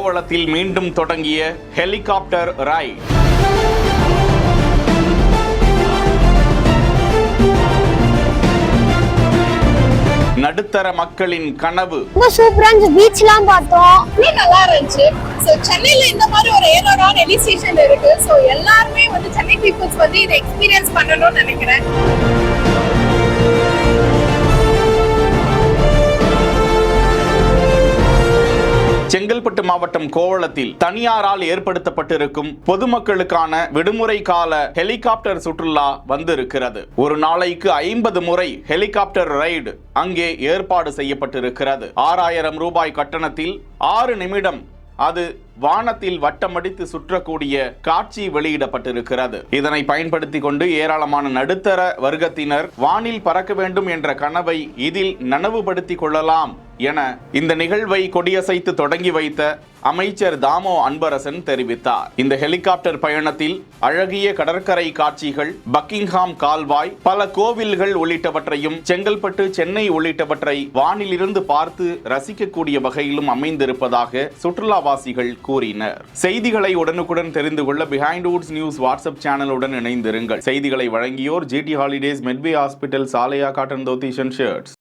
கோவளத்தில் மீண்டும் தொடங்கிய helicopter right. நடுத்தர மக்களின் கனவு. சூப்பரா இருந்துச்சு, பீச்லாம் பார்த்தோம், நல்லா இருந்துச்சு. சோ சென்னையில இந்த மாதிரி ஒரு ஏரோடான் ஹெலி ஸ்டேஷன் இருக்கு. சோ எல்லாருமே வந்து சென்னை பீப்புள்ஸ் வந்து இதை எக்ஸ்பீரியன்ஸ் பண்ணணும்னு நினைக்கிறேன். செங்கல்பட்டு மாவட்டம் கோவளத்தில் தனியாரால் ஏற்படுத்தப்பட்டிருக்கும் பொதுமக்களுக்கான விடுமுறை கால ஹெலிகாப்டர் சுற்றுலா வந்திருக்கிறது. ஒரு நாளைக்கு 50 முறை ஹெலிகாப்டர் ரைடு அங்கே ஏற்பாடு செய்யப்பட்டிருக்கிறது. 6000 ரூபாய் கட்டணத்தில் 6 நிமிடம் அது வானத்தில் வட்டமடித்து சுற்றக்கூடிய காட்சி வெளியிடப்பட்டிருக்கிறது. இதனை பயன்படுத்திக் கொண்டு ஏராளமான நடுத்தர வர்க்கத்தினர் வானில் பறக்க வேண்டும் என்ற கனவை இதில் நனவுபடுத்திக் கொள்ளலாம் என இந்த நிகழ்வை கொடியசைத்து தொடங்கி வைத்த அமைச்சர் தாமோ அன்பரசன் தெரிவித்தார். இந்த ஹெலிகாப்டர் பயணத்தில் அழகிய கடற்கரை காட்சிகள், பக்கிங்ஹாம் கால்வாய், பல கோவில்கள் உள்ளிட்டவற்றையும் செங்கல்பட்டு, சென்னை உள்ளிட்டவற்றை வானிலிருந்து பார்த்து ரசிக்கக்கூடிய வகையிலும் அமைந்திருப்பதாக சுற்றுலாவாசிகள் கூறினர். செய்திகளை உடனுக்குடன் தெரிந்து கொள்ள பிஹைண்ட் வுட்ஸ் நியூஸ் வாட்ஸ்அப் சேனலுடன் இணைந்திருங்கள். செய்திகளை வழங்கியோர் GT ஹாலிடேஸ், மெட்வே ஹாஸ்பிட்டல், சாலையா காட்டன் தோத்திஸ் அண்ட் ஷர்ட்ஸ்.